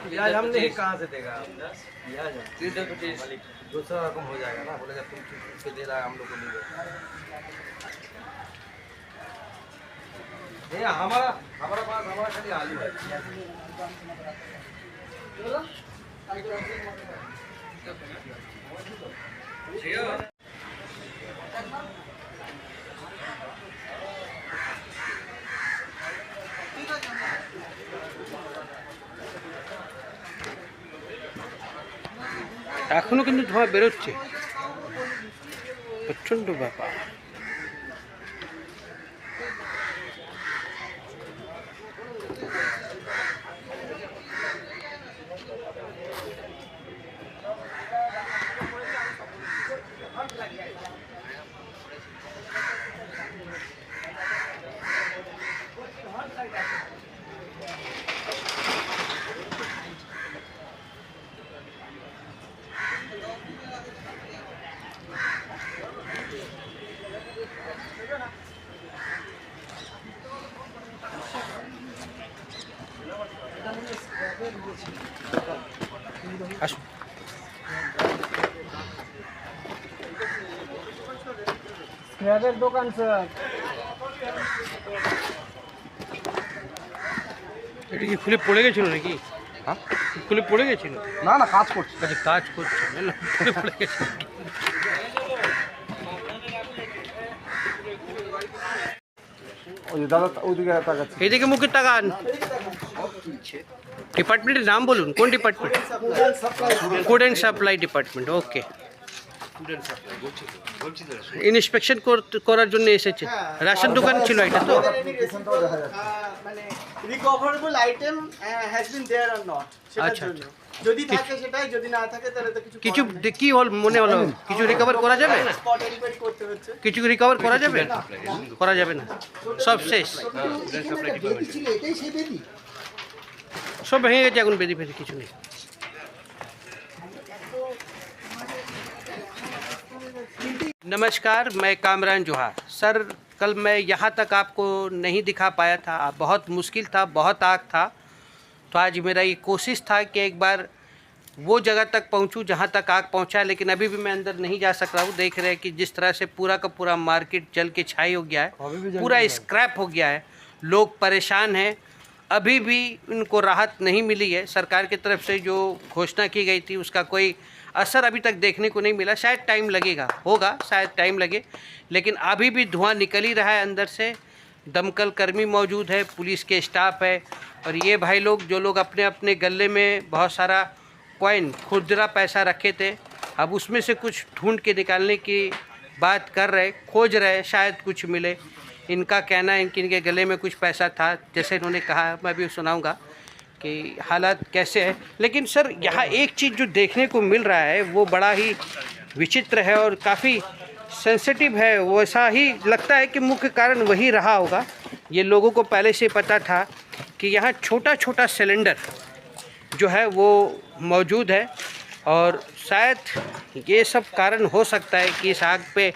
ब्याज हम नहीं कहाँ से देगा ब्याज 325 दूसरा रकम हो जाएगा ना, बोलेगा तुम किसको दे रहा है, हम लोग को नहीं दे रहा। हमारा पास हमारा खाली आलू है। এখনো কিন্তু ধোঁয়া বেরোচ্ছে, প্রচণ্ড ব্যাপার। আসুন। স্ক্র্যাপের দোকান স্যার। এটা কি খুলে পড়ে গেছিল নাকি? হ্যাঁ খুলে পড়ে গেছিল? না না, কাজ করছে। আচ্ছা, কাজ করছে, খুলে পড়ে গেছে। ওই দাদা ওইদিকে তাকাচ্ছে। এইদিকে মুখের তাকান। ডিপার্টমেন্টের নাম বলুন, কোন department? Food and supply department. Okay, inspection করার জন্য এসেছে। রাশন দোকান ছিল এটা তো? মানে recoverable item has been there or not, সেটার জন্য যদি থাকে সেটাই, যদি না থাকে তাহলে তো কিছু কি হল মনে হলো? কিছু রিকভার করা যাবে? স্পট এনকোয়ারি করতে হচ্ছে। কিছু রিকভার করা যাবে? করা যাবে না, সব শেষ, সব ভেঙে গেছে, এখন বেদি ফেদি কিছু নেই। नमस्कार, मैं कामरान जोहार। सर, कल मैं यहाँ तक आपको नहीं दिखा पाया था, बहुत मुश्किल था, बहुत आग था। तो आज मेरा ये कोशिश था कि एक बार वो जगह तक पहुँचूँ जहाँ तक आग पहुँचा, लेकिन अभी भी मैं अंदर नहीं जा सक रहा हूँ। देख रहे हैं कि जिस तरह से पूरा का पूरा मार्केट जल के छाई हो गया है, पूरा स्क्रैप हो गया है, लोग परेशान हैं। अभी भी उनको राहत नहीं मिली है। सरकार की तरफ से जो घोषणा की गई थी उसका कोई असर अभी तक देखने को नहीं मिला। शायद टाइम लगेगा, होगा, शायद टाइम लगे, लेकिन अभी भी धुआं निकल ही रहा है अंदर से। दमकल कर्मी मौजूद है, पुलिस के स्टाफ है, और ये भाई लोग जो लोग अपने अपने गले में बहुत सारा कॉइन, खुदरा पैसा रखे थे, अब उसमें से कुछ ढूंढ के निकालने की बात कर रहे, खोज रहे, शायद कुछ मिले। इनका कहना है कि इनके गले में कुछ पैसा था, जैसे इन्होंने कहा, मैं भी सुनाऊंगा कि हालात कैसे है। लेकिन सर, यहाँ एक चीज़ जो देखने को मिल रहा है वो बड़ा ही विचित्र है और काफ़ी सेंसिटिव है। वैसा ही लगता है कि मुख्य कारण वही रहा होगा। ये लोगों को पहले से पता था कि यहाँ छोटा छोटा सिलेंडर जो है वो मौजूद है, और शायद ये सब कारण हो सकता है कि इस आग पे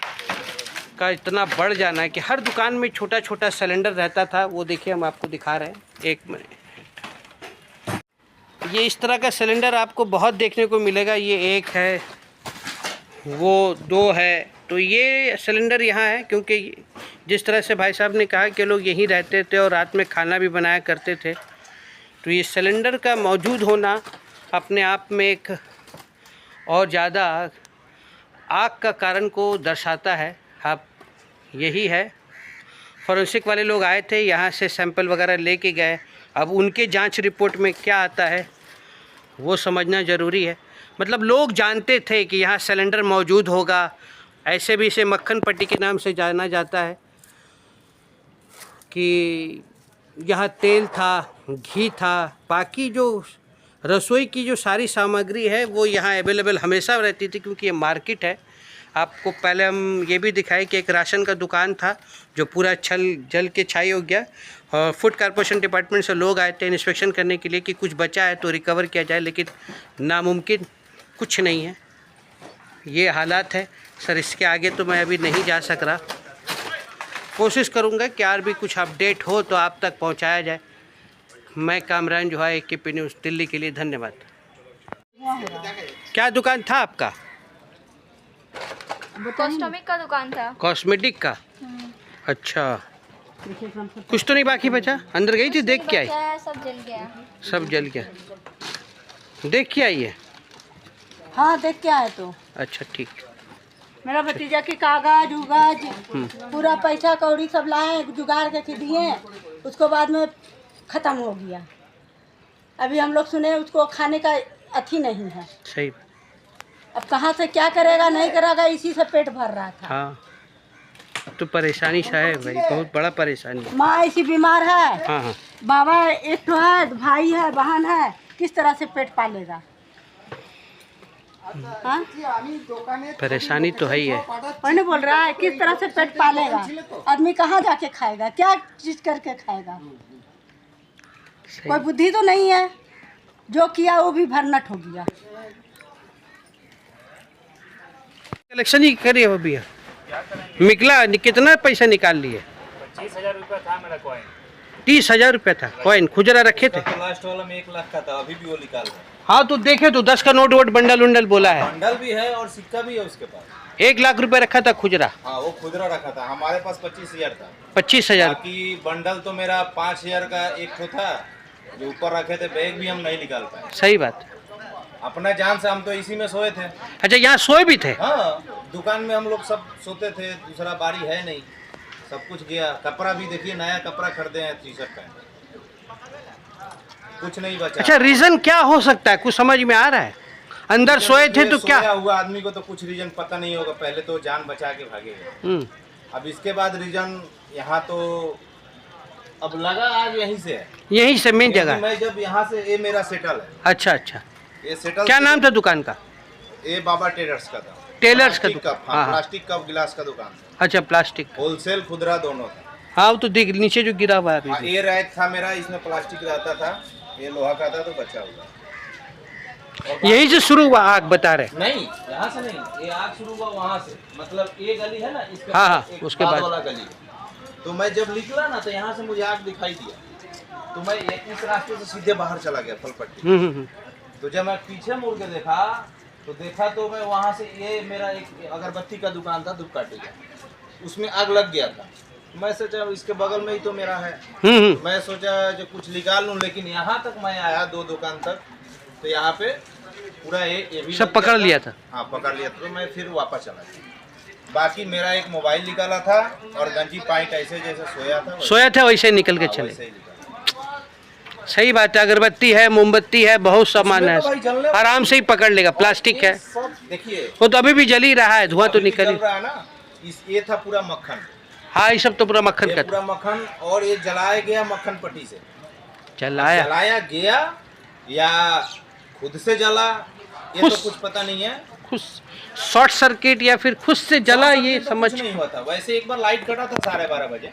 का इतना बढ़ जाना है कि हर दुकान में छोटा छोटा सिलेंडर रहता था। वो देखिए, हम आपको दिखा रहे हैं, एक मिनट। ये इस तरह का सिलेंडर आपको बहुत देखने को मिलेगा। ये एक है, वो दो है। तो ये सिलेंडर यहाँ है क्योंकि जिस तरह से भाई साहब ने कहा कि लोग यहीं रहते थे और रात में खाना भी बनाया करते थे, तो ये सिलेंडर का मौजूद होना अपने आप में एक और ज़्यादा आग का कारण को दर्शाता है। अब यही है, फॉरेंसिक वाले लोग आए थे, यहाँ से सैंपल वगैरह लेके गए। अब उनके जांच रिपोर्ट में क्या आता है वो समझना ज़रूरी है। मतलब लोग जानते थे कि यहाँ सिलेंडर मौजूद होगा, ऐसे भी इसे मक्खन पट्टी के नाम से जाना जाता है, कि यहाँ तेल था, घी था, बाकी जो रसोई की जो सारी सामग्री है वो यहाँ अवेलेबल हमेशा रहती थी, क्योंकि ये मार्केट है। आपको पहले हम ये भी दिखाए कि एक राशन का दुकान था जो पूरा जल के छाई हो गया, और फूड कॉर्पोरेशन डिपार्टमेंट से लोग आए थे इंस्पेक्शन करने के लिए कि कुछ बचा है तो रिकवर किया जाए, लेकिन नामुमकिन, कुछ नहीं है। ये हालात है सर, इसके आगे तो मैं अभी नहीं जा सक रहा। कोशिश करूँगा कि और भी कुछ अपडेट हो तो आप तक पहुँचाया जाए। मैं कामरान जोहा, AKP न्यूज़ दिल्ली के लिए, धन्यवाद। क्या दुकान था आपका? कॉस्मेटिक का दुकान था। कॉस्मेटिक का? अच्छा, कुछ तो नहीं बाकी बचा? अंदर गई थी, देख के आई? सब जल गया। सब जल गया, देख के आई है? हाँ, देख के आए तो। अच्छा, ठीक। मेरा भतीजा की कागज उगज पूरा पैसा कौड़ी सब लाए, जुगाड़ के दिए, उसको बाद में ख़त्म हो गया। अभी हम लोग सुने उसको खाने का अथी नहीं है। सही। अब कहाँ से क्या करेगा, नहीं करेगा, इसी से पेट भर रहा था। हाँ, अब तो परेशानी सा है भाई, बहुत बड़ा परेशानी। माँ ऐसी बीमार है, हाँ हाँ, बाबा एक तो है, भाई है, बहन है, किस तरह से पेट पालेगा? हाँ? परेशानी तो है ही है। वही बोल रहा है, किस तरह से पेट पालेगा? आदमी कहाँ जाके खाएगा, क्या चीज करके खाएगा? कोई बुद्धि तो नहीं है, जो किया वो भी भरनट हो गया। कलेक्शन ही करिए वो भैया, निकला कितना पैसा निकाल लिए? 25,000 रुपया था मेरा कॉइन। 30,000 रुपया था कॉइन, खुजरा रखे थे? लास्ट वाला में 1 लाख का था, अभी भी वो निकाल रहा है। हाँ तो देखे तो 10 का नोट वोट बंडल उंडल बोला है। बंडल भी है और सिक्का भी है उसके पास। 1 लाख रुपया रखा था खुजरा। हाँ, वो खुदरा रखा था, हमारे पास 25,000 था। 25,000। बाकी बंडल तो मेरा 5,000 का एक ठो था, जो ऊपर रखे थे, बैग भी हम नहीं निकाल पाए। सही बात। अपना जान से हम तो इसी में सोए थे। अच्छा, यहाँ सोए भी थे? हाँ, दुकान में हम लोग सब सोते थे, दूसरा बारी है नहीं, सब कुछ गया। कपड़ा भी देखिए, नया कपड़ा खरीदे हैं, टी-शर्ट पहने, कुछ नहीं बचा। अच्छा, रीजन क्या हो सकता है, कुछ समझ में आ रहा है? अंदर सोए थे तो क्या सोया हुआ आदमी को तो कुछ रीजन पता नहीं होगा, पहले तो जान बचा के भागेगा। अब इसके बाद रीजन यहाँ तो अब लगा आज यहीं से है, यहीं से मेन क्योंकि जगह? मैं जब यहाँ से, ये मेरा सेटल है। अच्छा अच्छा, ये सेटल क्या नाम था दुकान का? ये बाबा टेलर्स का था। टेलर्स का प्लास्टिक दुकान? कप, हाँ, प्लास्टिक कप गिलास का दुकान था। अच्छा, प्लास्टिक। होलसेल खुदरा दोनों था। हाँ, वो तो दिख नीचे जो गिरा हुआ है हाँ, अभी। ये रैक था मेरा, इसमें प्लास्टिक रहता था, ये लोहा का था तो बचा हुआ। यहीं से शुरू हुआ आग, बता रहे? नहीं, यहाँ से नहीं, ये आग शुरू हुआ वहाँ से, मतलब ये गली है ना, इसके हाँ, बाद हाँ, एक उसके बाद वाला गली। तो मैं जब निकला ना, तो यहाँ से मुझे आग दिखाई दिया, तो मैं इस रास्ते से सीधे बाहर चला गया फलपट्टी। तो जब मैं पीछे मुड़ के देखा तो मैं वहाँ से, ये मेरा एक अगरबत्ती का दुकान था, धूपकाठी का, उसमें आग लग गया था। मैं सोचा इसके बगल में ही तो मेरा है, मैं सोचा जो कुछ निकाल लूँ, लेकिन यहाँ तक मैं आया 2 दुकान तक, तो यहाँ पे पूरा ये भी सब पकड़ लिया था। हाँ, पकड़ लिया था। तो मैं फिर वापस चला गया। बाकी मेरा एक मोबाइल निकाला था और गंजी पाइट ऐसे जैसे सोया था वैसे निकल के हाँ, चले। वैसे ही निकाला। सही बात है, अगरबत्ती है, मोमबत्ती है, बहुत सामान है, तो भाई जलने वाला- आराम से ही पकड़ लेगा। प्लास्टिक है, सब देखिए, वो तो अभी भी जल ही रहा है, धुआं तो अभी निकल ही। निकल रहा है ना। ये था पूरा मक्खन, हाँ, ये सब तो पूरा मक्खन ये का पूरा मक्खन, और ये जलाया गया मक्खन पट्टी से। जलाया जलाया गया या खुद से जला, ये तो कुछ पता नहीं है। खुद शॉर्ट सर्किट या फिर खुद से जला, ये तो समझ। कुछ नहीं हुआ था। वैसे एक बार लाइट कटा था 12:30 बजे,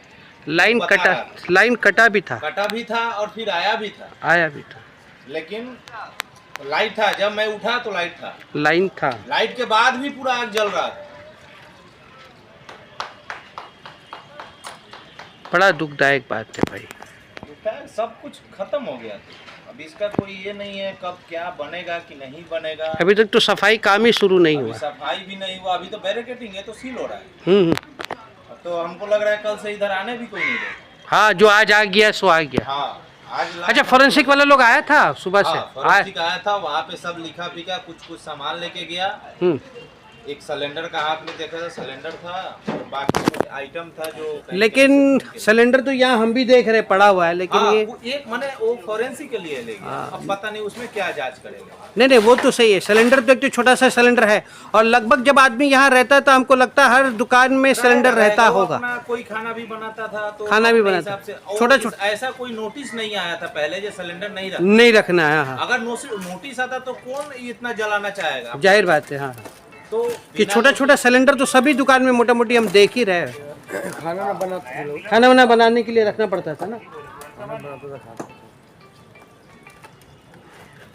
लाइन बता कटा, रहा था। लाइन कटा भी था, कटा भी था और फिर आया भी था, आया भी था। लेकिन लाइट था। जब मैं उठा तो लाइट था, लाइन था। लाइट के बाद भी पूरा आग जल रहा था। बड़ा दुखदायक बात है भाई। सब कुछ खत्म हो गया था। अब इसका कोई ये नहीं है कब क्या बनेगा कि नहीं बनेगा। अभी तक तो सफाई काम ही शुरू नहीं अभी हुआ। सफाई भी नहीं हुआ, अभी तो बैरिकेडिंग है, तो सील हो रहा है। अब तो हमको लग रहा है कल से इधर आने भी कोई नहीं देगा। हाँ, जो आज आ गया सो आ गया। हाँ, आज अच्छा, फोरेंसिक वाला लोग आया था सुबह से? फोरेंसिक आया था, वहाँ पे सब लिखा पिका, कुछ सामान लेके गया। एक सिलेंडर का हाथ में देखा था, सिलेंडर था, और बाकी कुछ आइटम था जो। लेकिन सिलेंडर तो यहाँ हम भी देख रहे पड़ा हुआ है, लेकिन हाँ, ये वो एक माने वो फोरेंसिक के लिए ले गया। अब पता नहीं उसमें क्या जांच करेगा। नहीं, वो तो सही है। सिलेंडर तो एक तो छोटा सा सिलेंडर है, और लगभग जब आदमी यहाँ रहता है तो हमको लगता है हर दुकान में सिलेंडर रहता होगा। कोई खाना भी बनाता था तो खाना भी अपने बनाता, हिसाब से। छोटा छोटा। ऐसा कोई नोटिस नहीं आया था पहले जो सिलेंडर नहीं नहीं रखना है। हाँ, अगर नोटिस आता तो कौन इतना जलाना चाहेगा। जाहिर बात है। हाँ, तो कि छोटा छोटा सिलेंडर तो सभी दुकान में मोटा मोटी हम देख ही रहे हैं। खाना वाना बनाने के लिए रखना पड़ता था ना।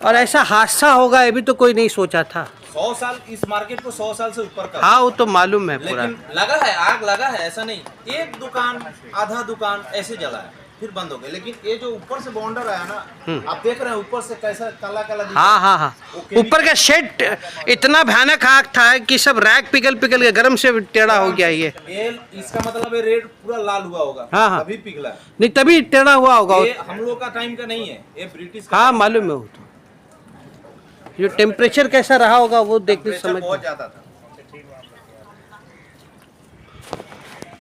और ऐसा हादसा होगा ये भी तो कोई नहीं सोचा था। 100 साल इस मार्केट को 100 साल से ऊपर का, हाँ वो तो मालूम है पूरा। लेकिन लगा है, आग लगा है, ऐसा नहीं एक दुकान आधा दुकान ऐसे जला है फिर बंद हो गए। लेकिन ये जो ऊपर से बॉन्डर आया ना, आप देख रहे हैं ऊपर से कैसा काला काला दिख रहा है। हाँ हाँ हाँ, ऊपर का शेड इतना भयानक आग था कि सब रैक पिघल पिघल के गर्म से टेढ़ा हो गया ये। इसका मतलब है रेड पूरा लाल हुआ होगा। हाँ हाँ, अभी पिघला है। नहीं तभी टेढ़ा हुआ होगा। ये हम लोग का टाइम का नहीं है, ये ब्रिटिश का। हाँ मालूम है वो तो। जो टेम्परेचर कैसा रहा होगा वो देखने टेम्परेचर समझ बहुत ज्यादा था।